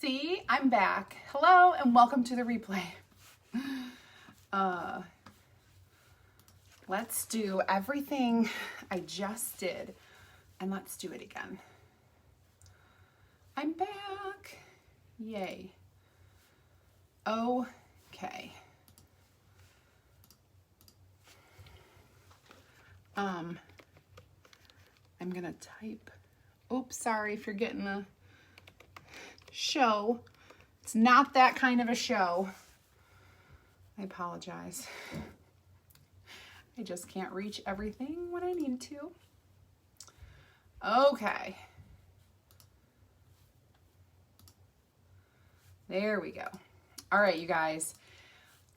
Sassy, I'm back. Hello and welcome to the replay. Let's do everything I just did and let's do it again. I'm back. Yay. Okay. I'm gonna type. Oops, sorry if you're getting a show. It's not that kind of a show. I apologize. I just can't reach everything when I need to. Okay. There we go. All right, you guys.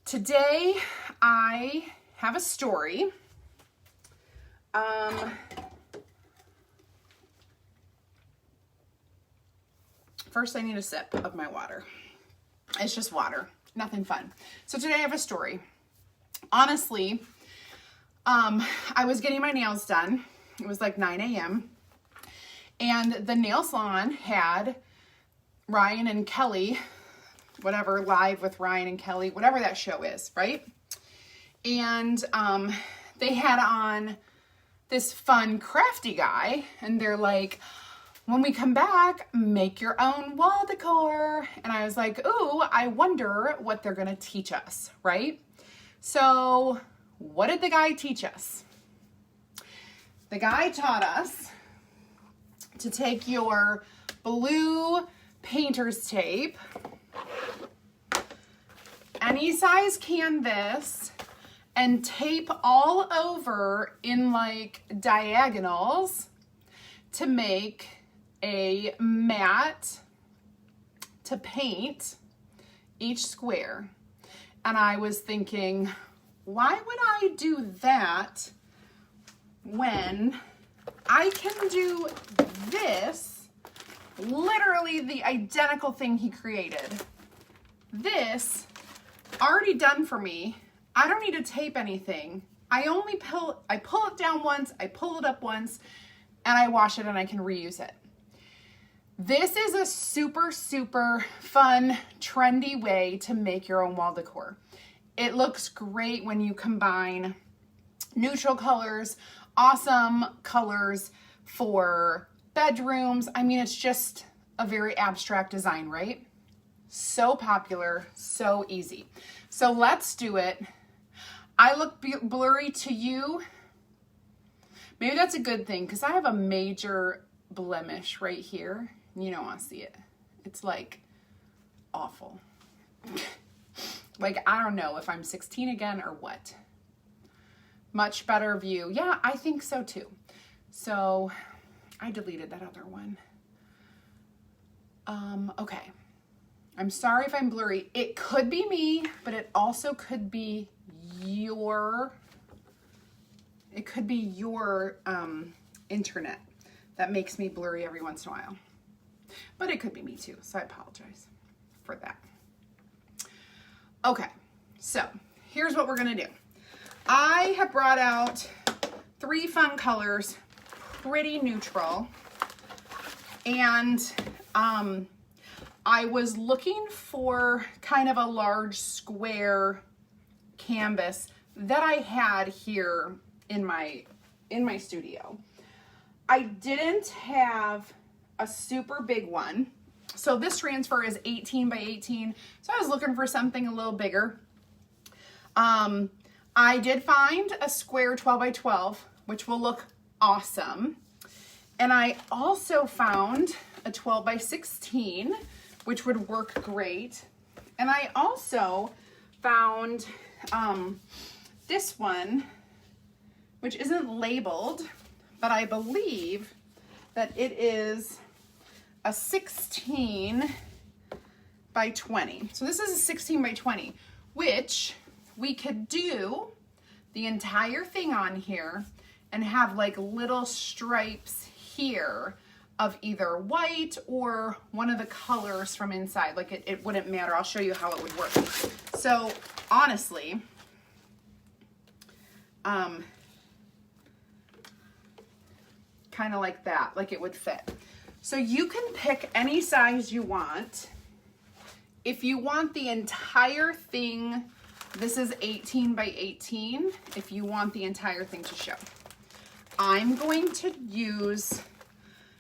Today I have a story. First, I need a sip of my water. It's just water, nothing fun. So today I have a story. Honestly, I was getting my nails done. It was like 9 a.m. And the nail salon had Ryan and Kelly, whatever, Live with Ryan and Kelly, whatever that show is, right? And they had on this fun, crafty guy, and they're like, when we come back, make your own wall decor. And I was like, ooh, I wonder what they're gonna teach us, right? So what did the guy teach us? The guy taught us to take your blue painter's tape, any size canvas, and tape all over in like diagonals to make a mat to paint each square. And I was thinking, why would I do that when I can do this, literally the identical thing he created. This already done for me. I don't need to tape anything. I pull it down once, I pull it up once, and I wash it and I can reuse it. This is a super, super fun, trendy way to make your own wall decor. It looks great when you combine neutral colors, awesome colors for bedrooms. I mean, it's just a very abstract design, right? So popular, so easy. So let's do it. I look blurry to you. Maybe that's a good thing because I have a major blemish right here. You don't want to see it. It's like awful. Like, I don't know if I'm 16 again or what. Much better view. Yeah, I think so too. So I deleted that other one. Okay. I'm sorry if I'm blurry. It could be me, but it also could be your internet that makes me blurry every once in a while. But it could be me too, so I apologize for that. Okay, so here's what we're gonna do. I have brought out 3 fun colors, pretty neutral, and I was looking for kind of a large square canvas that I had here in my studio. I didn't have a super big one. So this transfer is 18 by 18. So I was looking for something a little bigger. I did find a square 12 by 12, which will look awesome. And I also found a 12 by 16, which would work great. And I also found this one, which isn't labeled, but I believe that it is a 16 by 20. So this is a 16 by 20, which we could do the entire thing on here and have like little stripes here of either white or one of the colors from inside. Like it wouldn't matter. I'll show you how it would work. So honestly, kind of like that, like it would fit. So you can pick any size you want. if you want the entire thing, this is 18 by 18, if you want the entire thing to show. I'm going to use,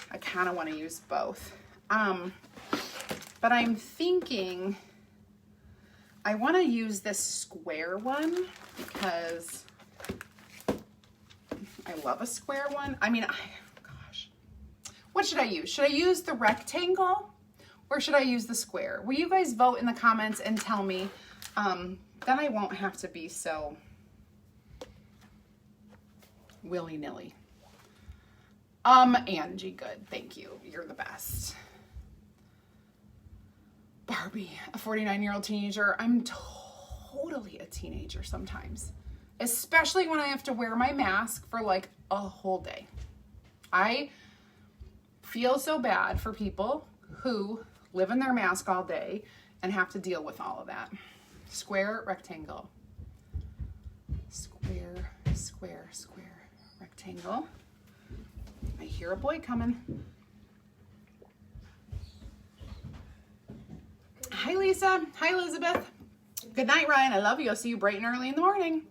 I kind of want to use both, but I'm thinking I want to use this square one because I love a square one. I mean, gosh, what should I use? Should I use the rectangle or should I use the square? Will you guys vote in the comments and tell me? Then I won't have to be so willy-nilly. Angie, good. Thank you. You're the best. Barbie, a 49-year-old teenager. I'm totally a teenager sometimes, especially when I have to wear my mask for like a whole day. I feel so bad for people who live in their mask all day and have to deal with all of that. Square, rectangle. Square, square, square, rectangle. I hear a boy coming. Hi, Lisa. Hi, Elizabeth. Good night, Ryan. I love you. I'll see you bright and early in the morning.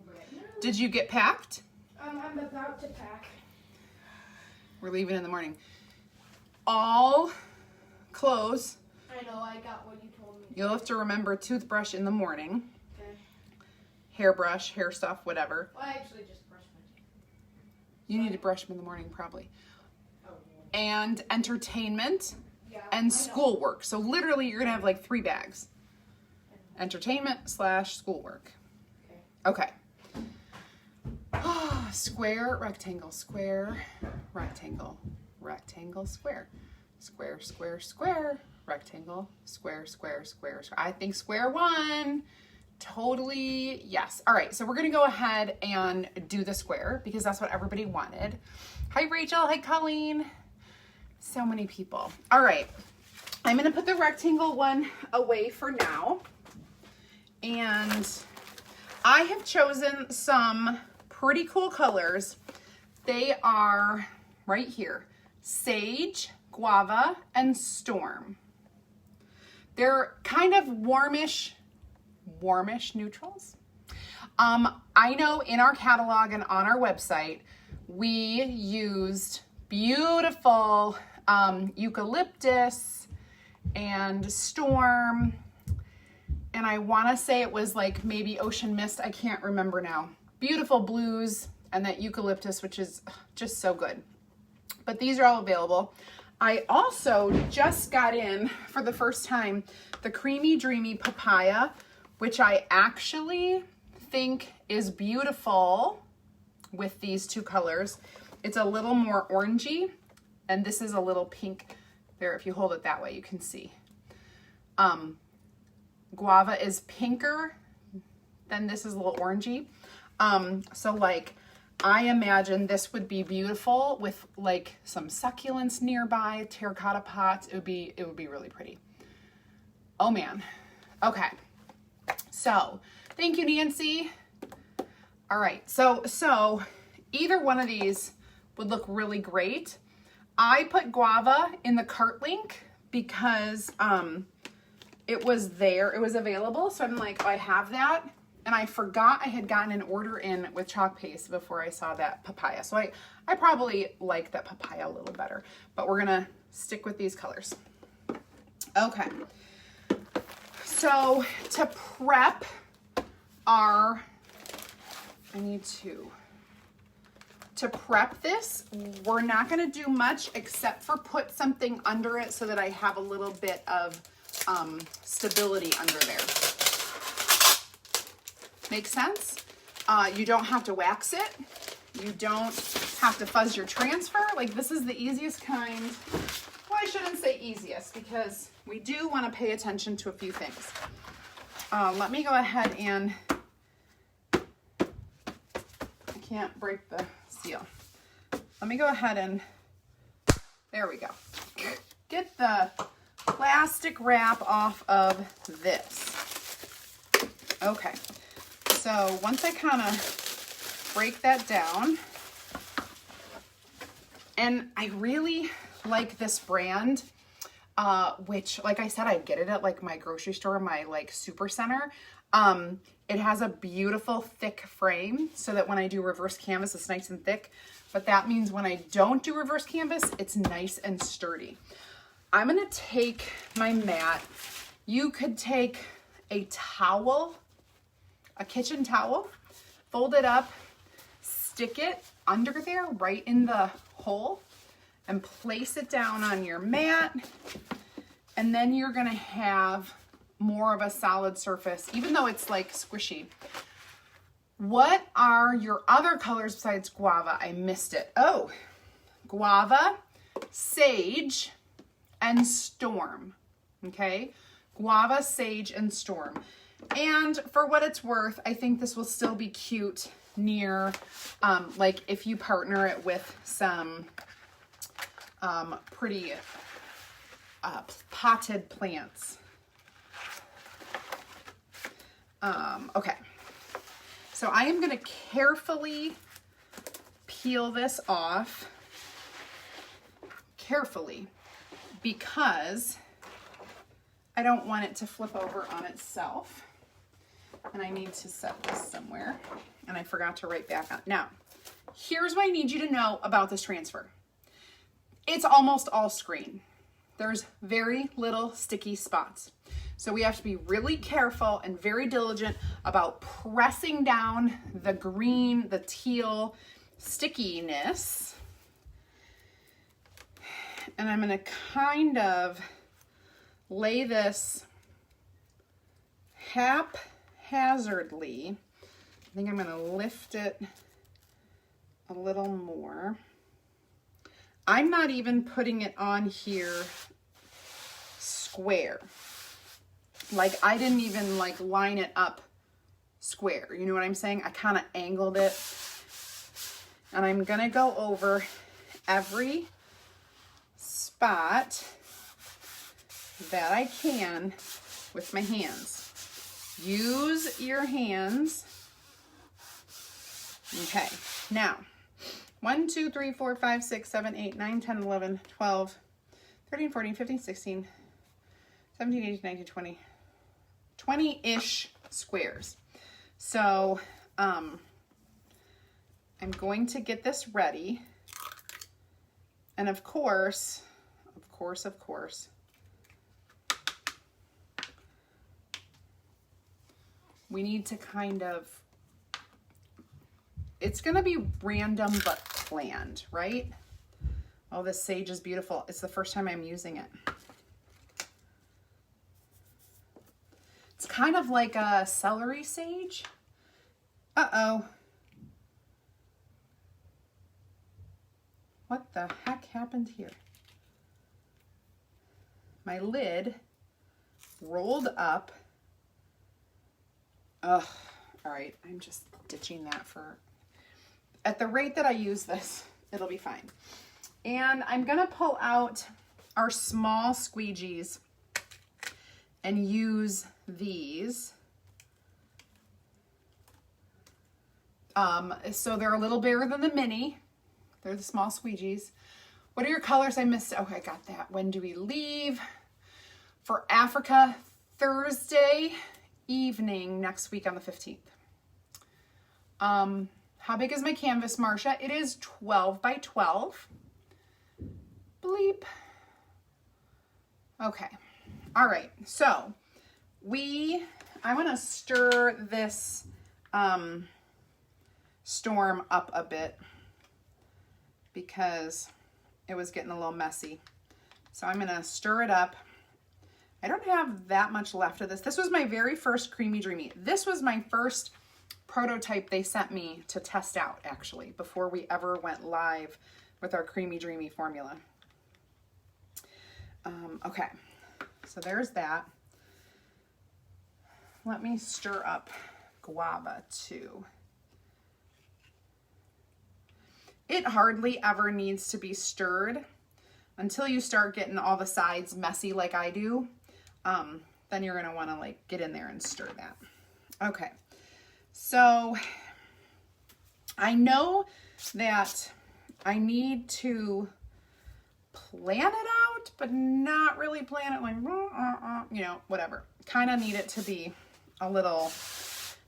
Did you get packed? I'm about to pack. We're leaving in the morning. All clothes. I know, I got what you told me. You'll have to remember toothbrush in the morning. Okay. Hairbrush, hair stuff, whatever. Well, I actually just brushed my teeth. You need to brush them in the morning, probably. Oh, And entertainment yeah, and schoolwork. So literally you're gonna have like 3 bags. Entertainment / schoolwork. Okay. Square, rectangle, square, rectangle, rectangle, square, square, square, square, rectangle, square, square, square, square. I think square one. Totally, yes. All right, so we're gonna go ahead and do the square because that's what everybody wanted. Hi, Rachel. Hi, Colleen. So many people. All right, I'm gonna put the rectangle one away for now. And I have chosen some pretty cool colors. They are right here, Sage, Guava, and Storm. They're kind of warmish neutrals. I know in our catalog and on our website, we used beautiful eucalyptus and Storm, and I want to say it was like maybe Ocean Mist. I can't remember now. Beautiful blues and that eucalyptus, which is just so good. But these are all available. I also just got in for the first time the Creamy Dreamy Papaya, which I actually think is beautiful with these 2 colors. It's a little more orangey, and this is a little pink. There, if you hold it that way, you can see. Guava is pinker, then this is a little orangey. So like, I imagine this would be beautiful with like some succulents nearby, terracotta pots. It would be really pretty. Oh man. Okay. So thank you, Nancy. All right. So either one of these would look really great. I put Guava in the cart link because, it was there, it was available. So I'm like, oh, I have that. And I forgot I had gotten an order in with chalk paste before I saw that papaya. So I probably like that papaya a little better, but we're gonna stick with these colors. Okay. So to prep our, to prep this, we're not gonna do much except for put something under it so that I have a little bit of stability under there. Make sense? You don't have to wax it. You don't have to fuzz your transfer. Like, this is the easiest kind. Well, I shouldn't say easiest because we do want to pay attention to a few things. Let me go ahead and, I can't break the seal. Let me go ahead and, there we go. Get the plastic wrap off of this. Okay. So once I kind of break that down, and I really like this brand. which, like I said, I get it at like my grocery store, my like super center. It has a beautiful thick frame so that when I do reverse canvas, it's nice and thick. But that means when I don't do reverse canvas, it's nice and sturdy. I'm gonna take my mat. You could take a towel, a kitchen towel, fold it up, stick it under there right in the hole, and place it down on your mat. And then you're gonna have more of a solid surface, even though it's like squishy. What are your other colors besides guava? I missed it. Oh, guava, sage, and storm. Okay, guava, sage, and storm. And for what it's worth, I think this will still be cute near, like if you partner it with some pretty potted plants. Okay, so I am going to carefully peel this off, carefully, because I don't want it to flip over on itself, and I need to set this somewhere, and I forgot to write back on. Now, here's what I need you to know about this transfer. It's almost all screen. There's very little sticky spots. So we have to be really careful and very diligent about pressing down the green, the teal stickiness. And I'm gonna kind of lay this haphazardly. I think I'm gonna lift it a little more. I'm not even putting it on here square. Like I didn't even like line it up square. You know what I'm saying? I kind of angled it. And I'm gonna go over every spot that I can with my hands. Use your hands. Okay, now 1, 2, 3, 4, 5, 6, 7, 8, 9, 10, 11, 12, 13, 14, 15, 16, 17, 18, 19, 20, 20-ish squares. So I'm going to get this ready. And of course, we need to kind of, it's gonna be random but planned, right? Oh, this sage is beautiful. It's the first time I'm using it. It's kind of like a celery sage. Uh-oh. What the heck happened here? My lid rolled up. Ugh. All right, I'm just ditching that for, at the rate that I use this, it'll be fine. And I'm gonna pull out our small squeegees and use these. So they're a little bigger than the mini. They're the small squeegees. What are your colors? I missed. Okay, I got that. When do we leave? For Africa, Thursday evening next week on the 15th. How big is my canvas, Marcia? It is 12 by 12. Bleep. Okay. All right. So I want to stir this storm up a bit because it was getting a little messy. So I'm going to stir it up. I don't have that much left of this. This was my very first Creamy Dreamy. This was my first prototype they sent me to test out, actually, before we ever went live with our Creamy Dreamy formula. Okay, so there's that. Let me stir up guava too. It hardly ever needs to be stirred until you start getting all the sides messy like I do. Then you're gonna wanna like get in there and stir that. Okay, so I know that I need to plan it out, but not really plan it like, you know, whatever. Kind of need it to be a little,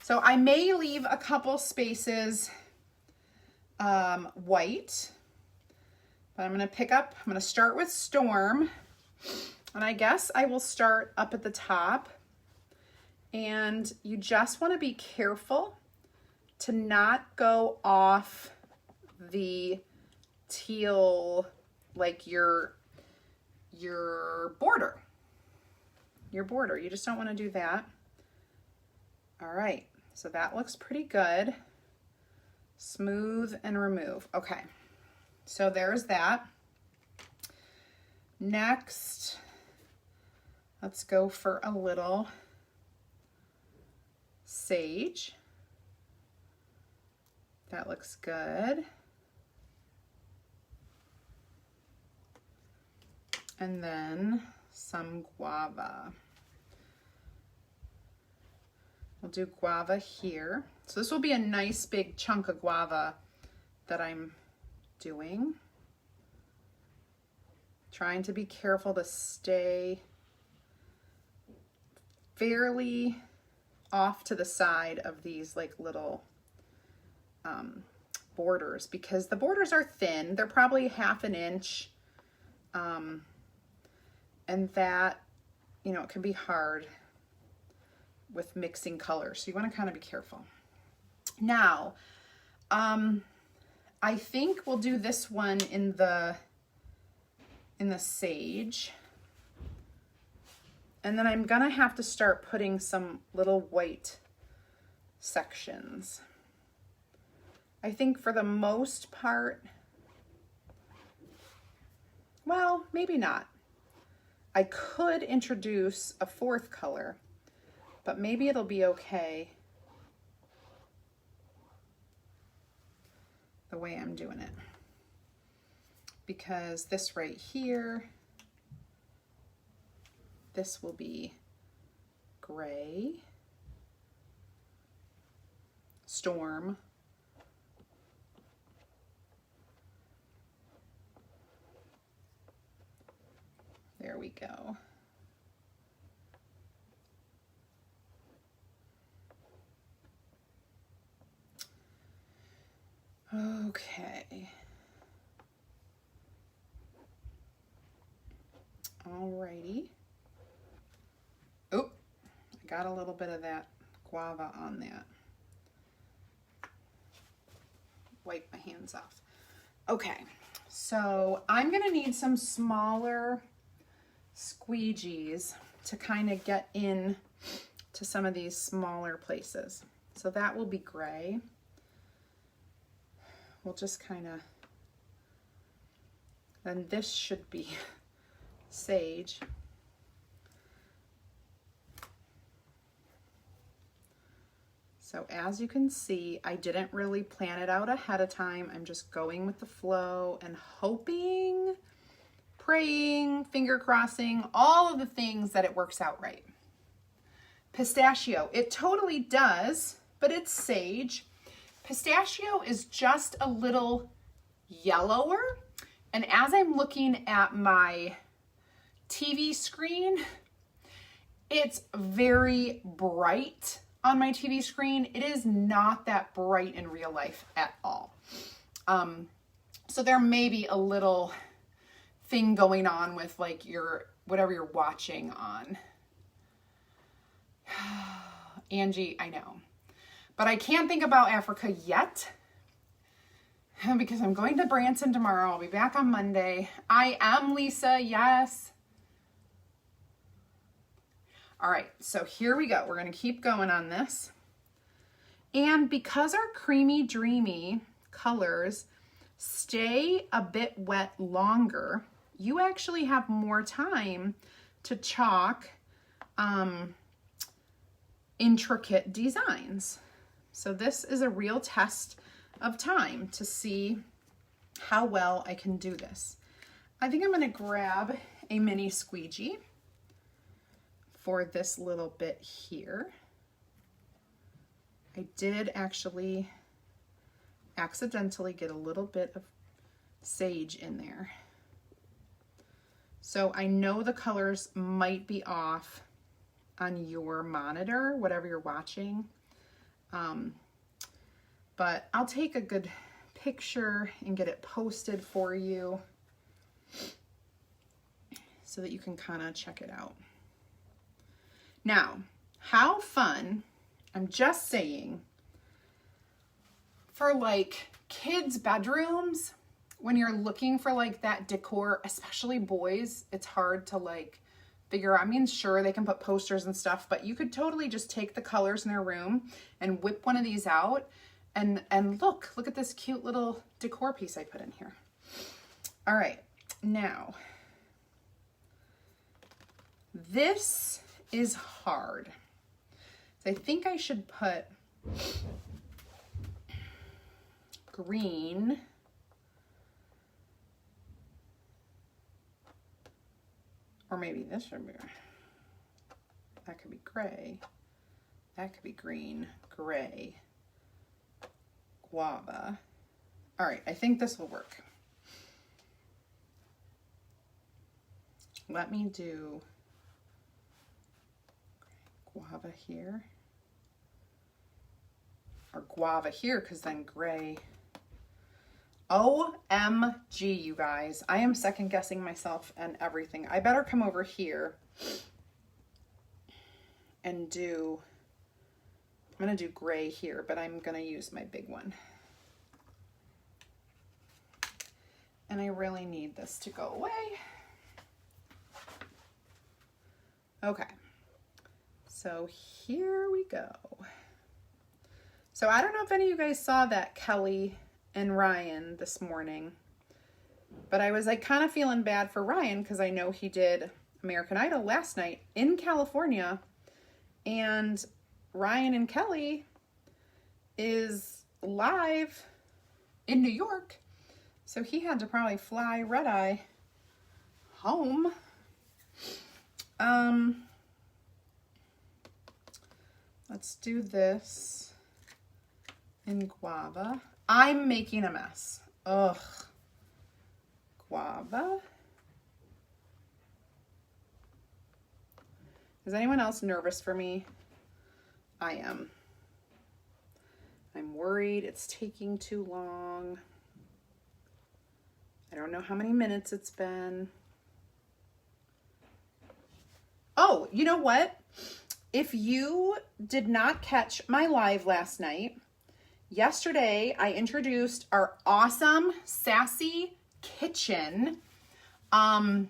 so I may leave a couple spaces white, but I'm going to start with Storm, and I guess I will start up at the top, and you just want to be careful to not go off the teal, like your border. You just don't want to do that. All right, so that looks pretty good. Smooth and remove. Okay, so there's that. Next, let's go for a little sage. That looks good. And then some guava. We'll do guava here. So this will be a nice big chunk of guava that I'm doing. Trying to be careful to stay fairly off to the side of these like little borders, because the borders are thin. They're probably 1/2 inch. And that, you know, it can be hard with mixing colors. So you want to kind of be careful. Now, I think we'll do this one in the sage. And then I'm gonna have to start putting some little white sections. I think for the most part, well, maybe not. I could introduce a 4th color, but maybe it'll be okay the way I'm doing it. Because this right here, this will be gray, Storm, there we go. Okay. Alrighty. Oh, I got a little bit of that guava on that. Wipe my hands off. Okay, so I'm gonna need some smaller squeegees to kind of get in to some of these smaller places. So that will be gray. We'll just kind of, then this should be sage. So as you can see, I didn't really plan it out ahead of time. I'm just going with the flow and hoping, praying, finger crossing, all of the things that it works out right. Pistachio, it totally does, but it's sage. Pistachio is just a little yellower. And as I'm looking at my TV screen, it's very bright on my TV screen. It is not that bright in real life at all. So there may be a little thing going on with like your, whatever you're watching on. Angie, I know. But I can't think about Africa yet because I'm going to Branson tomorrow. I'll be back on Monday. I am Lisa, yes. All right, so here we go. We're gonna keep going on this. And because our creamy, dreamy colors stay a bit wet longer, you actually have more time to chalk intricate designs. So this is a real test of time to see how well I can do this. I think I'm gonna grab a mini squeegee for this little bit here. I did actually accidentally get a little bit of sage in there. So I know the colors might be off on your monitor, whatever you're watching. But I'll take a good picture and get it posted for you so that you can kind of check it out. Now, how fun, I'm just saying, for like kids' bedrooms, when you're looking for like that decor, especially boys, it's hard to like figure out. I mean, sure, they can put posters and stuff, but you could totally just take the colors in their room and whip one of these out and look at this cute little decor piece I put in here. All right, now, this is hard. So I think I should put green or maybe this should be, that could be gray, that could be green, gray, guava. All right, I think this will work. Let me do guava here, or guava here, because then gray. OMG, you guys, I am second guessing myself and everything. I better come over here and do, I'm gonna do gray here, but I'm gonna use my big one. And I really need this to go away. Okay, so here we go. So I don't know if any of you guys saw that Kelly and Ryan this morning, but I was like kind of feeling bad for Ryan because I know he did American Idol last night in California, and Ryan and Kelly is live in New York, so he had to probably fly red-eye home. Let's do this in guava. I'm making a mess. Ugh. Guava. Is anyone else nervous for me? I am. I'm worried it's taking too long. I don't know how many minutes it's been. Oh, you know what? If you did not catch my live last night, yesterday I introduced our awesome Sassy Kitchen, our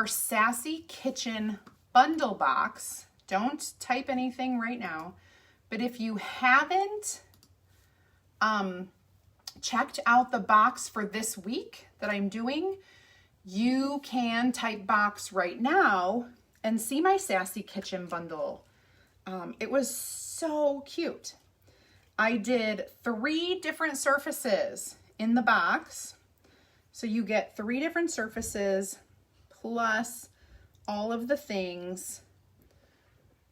Sassy Kitchen bundle box. Don't type anything right now, but if you haven't checked out the box for this week that I'm doing, you can type box right now and see my Sassy Kitchen bundle. It was so cute. I did 3 different surfaces in the box. So you get 3 different surfaces plus all of the things,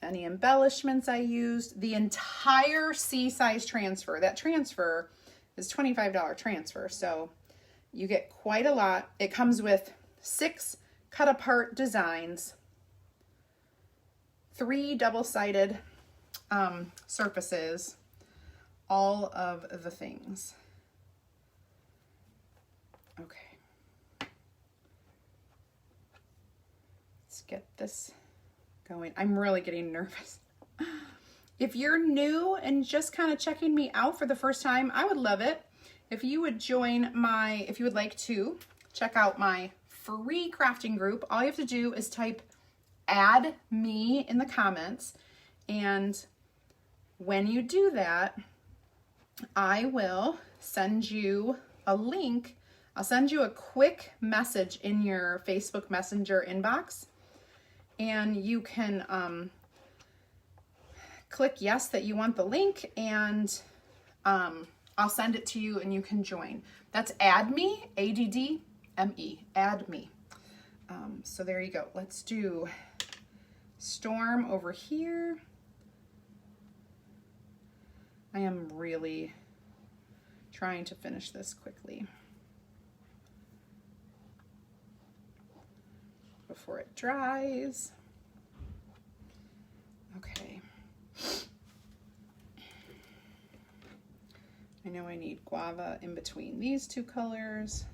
any embellishments I used, the entire C-size transfer. That transfer is $25 transfer. So you get quite a lot. It comes with 6 cut apart designs, 3 double-sided surfaces, all of the things. Okay. Let's get this going. I'm really getting nervous. If you're new and just kind of checking me out for the first time, I would love it if you would join my, if you would like to check out my free crafting group. All you have to do is type add me in the comments, and when you do that, I will send you a link. I'll send you a quick message in your Facebook Messenger inbox, and you can click yes that you want the link, and I'll send it to you and you can join. That's add me, ADDME, add me. So there you go. Let's do Storm over here. I am really trying to finish this quickly. before it dries. Okay. I know I need guava in between these two colors.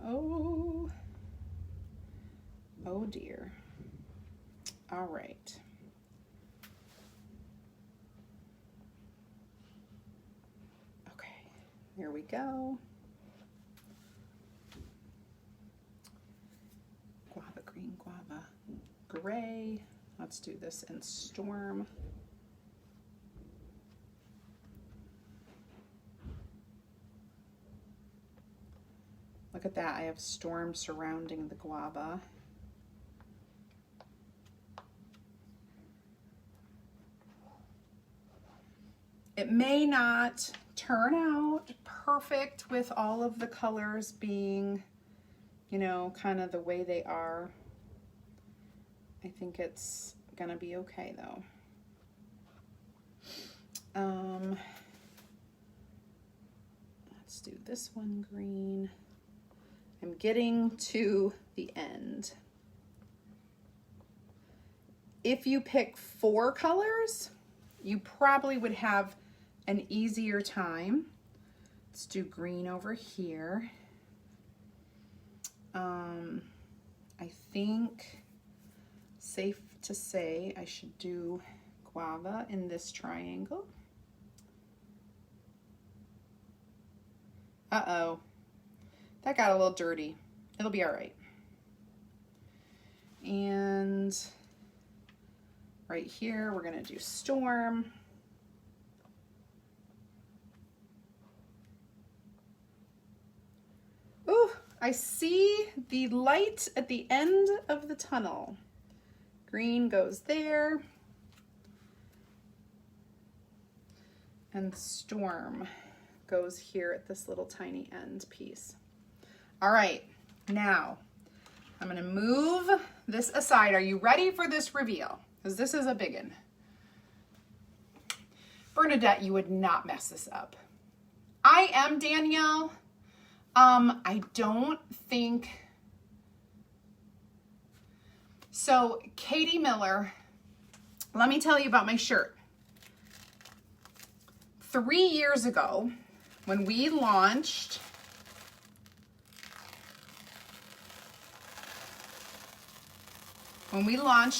Oh, oh dear. All right. Okay, here we go. Guava green, guava gray. Let's do this in Storm. Look at that, I have Storm surrounding the guava. It may not turn out perfect with all of the colors being, you know, kind of the way they are. I think it's gonna be okay though. Let's do this one green. I'm getting to the end. If you pick 4 colors, you probably would have an easier time. Let's do green over here. I think safe to say I should do guava in this triangle. Uh-oh, that got a little dirty. It'll be all right. And right here, we're gonna do Storm. Ooh, I see the light at the end of the tunnel. Green goes there. And Storm goes here at this little tiny end piece. All right, now I'm gonna move this aside. Are you ready for this reveal? Because this is a big one. Bernadette, you would not mess this up. I am Danielle. I don't think, so Katie Miller, let me tell you about my shirt. 3 years ago, when we launched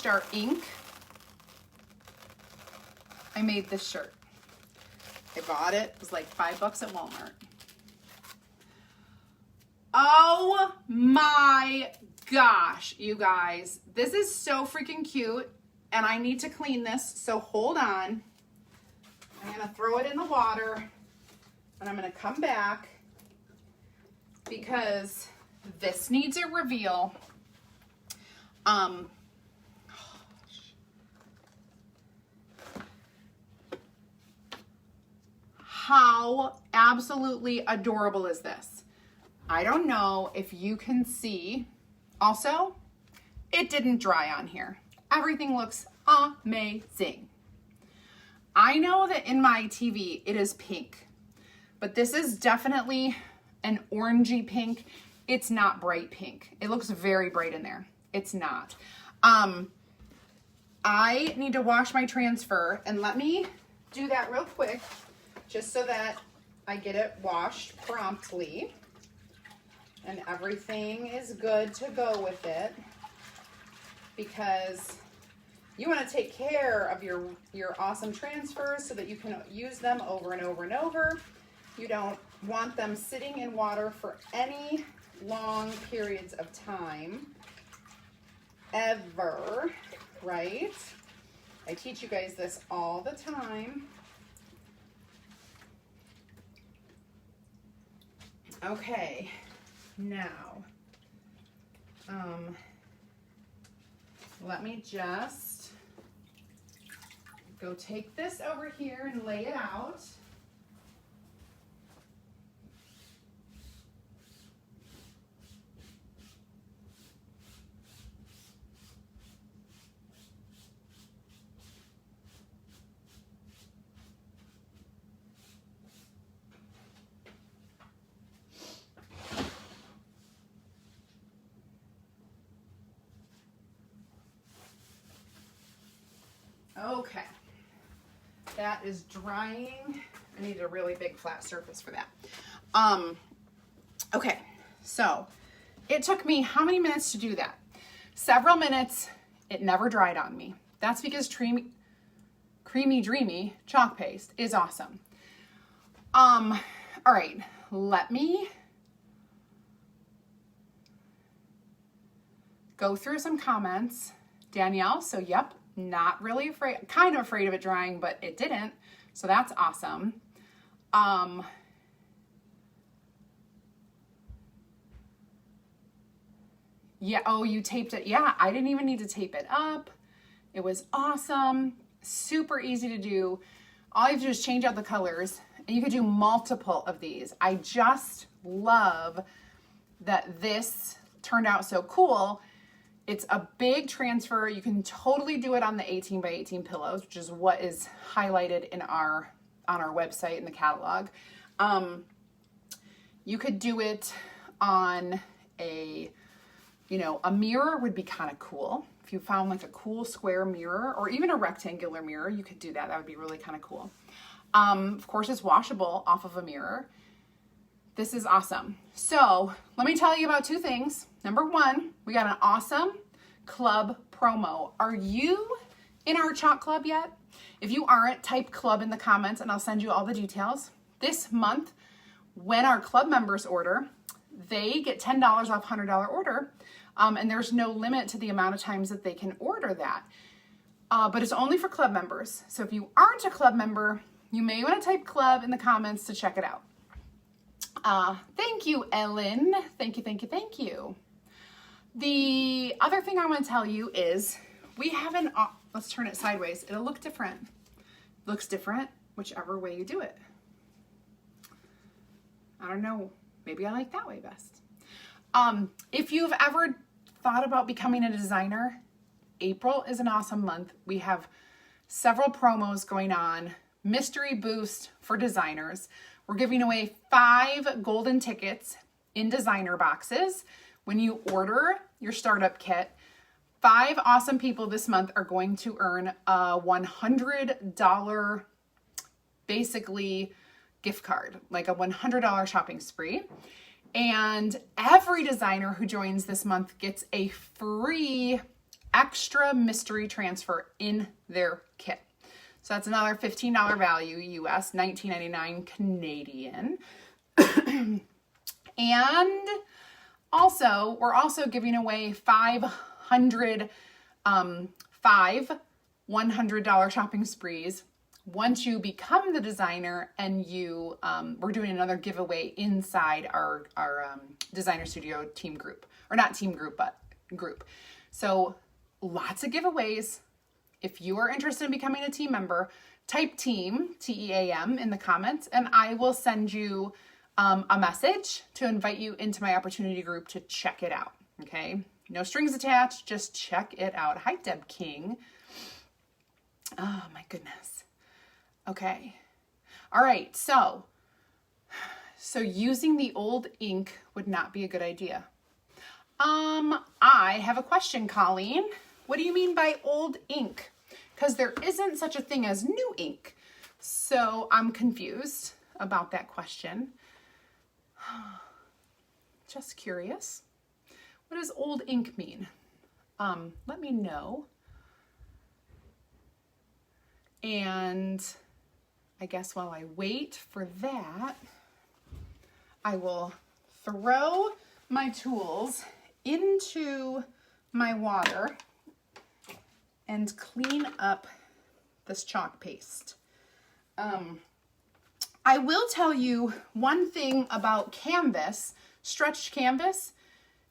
our ink, I made this shirt. I bought it. It was like $5 at Walmart. Oh my gosh, you guys. This is so freaking cute, and I need to clean this, so hold on. I'm gonna throw it in the water, and I'm gonna come back because this needs a reveal. How absolutely adorable is this? I don't know if you can see. Also, it didn't dry on here. Everything looks amazing. I know that in my TV it is pink, but this is definitely an orangey pink. It's not bright pink. It looks very bright in there. It's not. I need to wash my transfer, and let me do that real quick just so that I get it washed promptly and everything is good to go with it, because you want to take care of your awesome transfers so that you can use them over and over and over. You don't want them sitting in water for any long periods of time ever, right? I teach you guys this all the time. Okay, now, let me just go take this over here and lay it out. Okay. That is drying. I need a really big flat surface for that. Okay, so it took me how many minutes to do that? Several minutes. It never dried on me. That's because Creamy Dreamy chalk paste is awesome. All right, let me go through some comments. Danielle, so yep, not really afraid, kind of afraid of it drying, but it didn't. So that's awesome. Yeah, oh, you taped it. Yeah, I didn't even need to tape it up. It was awesome. Super easy to do. All you have to do is change out the colors, and you could do multiple of these. I just love that this turned out so cool. It's a big transfer. You can totally do it on the 18 by 18 pillows, which is what is highlighted in on our website in the catalog. You could do it on a mirror would be kind of cool. If you found like a cool square mirror or even a rectangular mirror, you could do that. That would be really kind of cool. Of course, it's washable off of a mirror. This is awesome. So let me tell you about two things. Number one, we got an awesome club promo. Are you in our chalk club yet? If you aren't, type club in the comments and I'll send you all the details. This month, when our club members order, they get $10 off $100 order. And there's no limit to the amount of times that they can order that. But it's only for club members. So if you aren't a club member, you may want to type club in the comments to check it out. Thank you, Ellen. Thank you, thank you, thank you. The other thing I want to tell you is we have let's turn it sideways. It'll look different. Looks different whichever way you do it. I don't know. Maybe I like that way best. If you've ever thought about becoming a designer, April is an awesome month. We have several promos going on. Mystery boost for designers. We're giving away 5 golden tickets in designer boxes. When you order your startup kit, 5 awesome people this month are going to earn a $100 basically gift card, like a $100 shopping spree. And every designer who joins this month gets a free extra mystery transfer in their kit. So that's another $15 value US, $19.99 Canadian. And also, we're also giving away 5 $100 shopping sprees once you become the designer, and we're doing another giveaway inside our designer studio team group, or not team group, but group. So lots of giveaways. If you are interested in becoming a team member, type team, TEAM, in the comments, and I will send you a message to invite you into my opportunity group to check it out. Okay, no strings attached, just check it out. Hi, Deb King. Oh my goodness. Okay. All right. So using the old ink would not be a good idea. I have a question, Colleen. What do you mean by old ink? Because there isn't such a thing as new ink. So I'm confused about that question. Just curious. What does old ink mean? Let me know. And I guess while I wait for that, I will throw my tools into my water and clean up this chalk paste. I will tell you one thing about canvas, stretched canvas.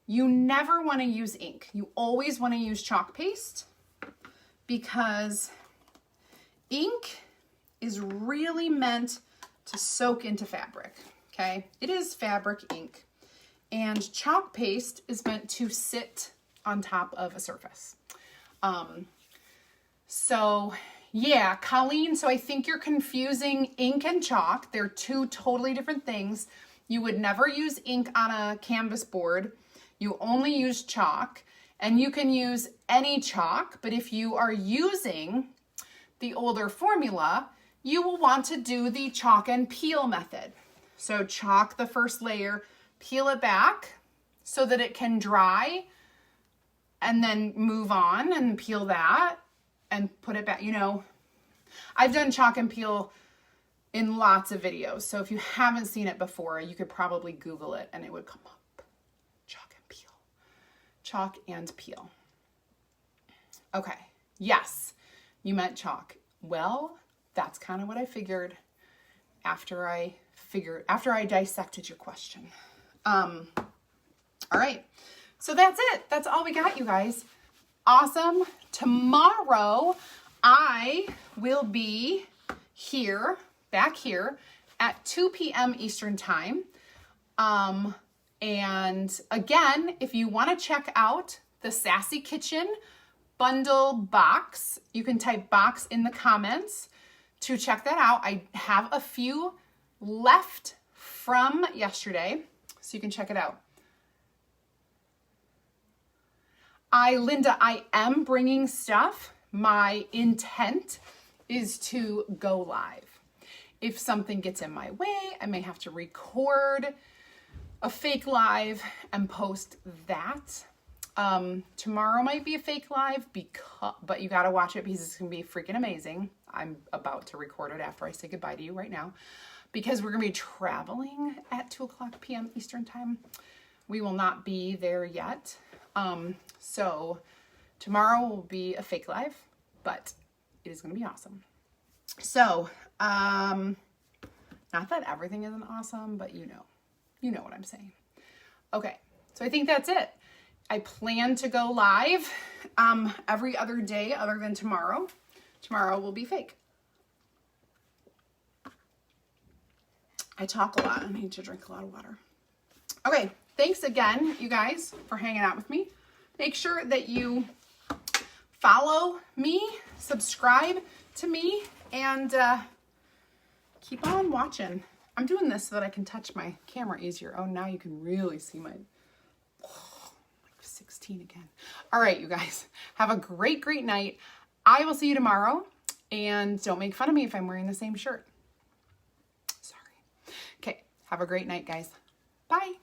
You never want to use ink. You always want to use chalk paste, because ink is really meant to soak into fabric, okay? It is fabric ink, and chalk paste is meant to sit on top of a surface. So yeah, Colleen, so I think you're confusing ink and chalk. They're two totally different things. You would never use ink on a canvas board. You only use chalk, and you can use any chalk, but if you are using the older formula, you will want to do the chalk and peel method. So chalk the first layer, peel it back so that it can dry, and then move on and peel that and put it back. You know, I've done chalk and peel in lots of videos. So if you haven't seen it before, you could probably Google it and it would come up. Chalk and peel. Chalk and peel. Okay. Yes, you meant chalk. Well, that's kind of what I figured after I dissected your question. All right. So that's it. That's all we got, you guys. Awesome. Tomorrow I will be back here at 2 p.m. Eastern time. And again, if you want to check out the Sassy Kitchen bundle box, you can type box in the comments to check that out. I have a few left from yesterday, so you can check it out. Linda, I am bringing stuff. My intent is to go live. If something gets in my way, I may have to record a fake live and post that. Tomorrow might be a fake live, but you got to watch it because it's going to be freaking amazing. I'm about to record it after I say goodbye to you right now because we're going to be traveling at 2:00 p.m. Eastern time. We will not be there yet. So tomorrow will be a fake live, but it is going to be awesome. So, not that everything isn't awesome, but you know what I'm saying. Okay. So I think that's it. I plan to go live, every other day other than tomorrow. Tomorrow will be fake. I talk a lot. I need to drink a lot of water. Okay. Thanks again, you guys, for hanging out with me. Make sure that you follow me, subscribe to me, and keep on watching. I'm doing this so that I can touch my camera easier. Oh, now you can really see my 16 again. All right, you guys, have a great, great night. I will see you tomorrow, and don't make fun of me if I'm wearing the same shirt. Sorry. Okay, have a great night, guys. Bye.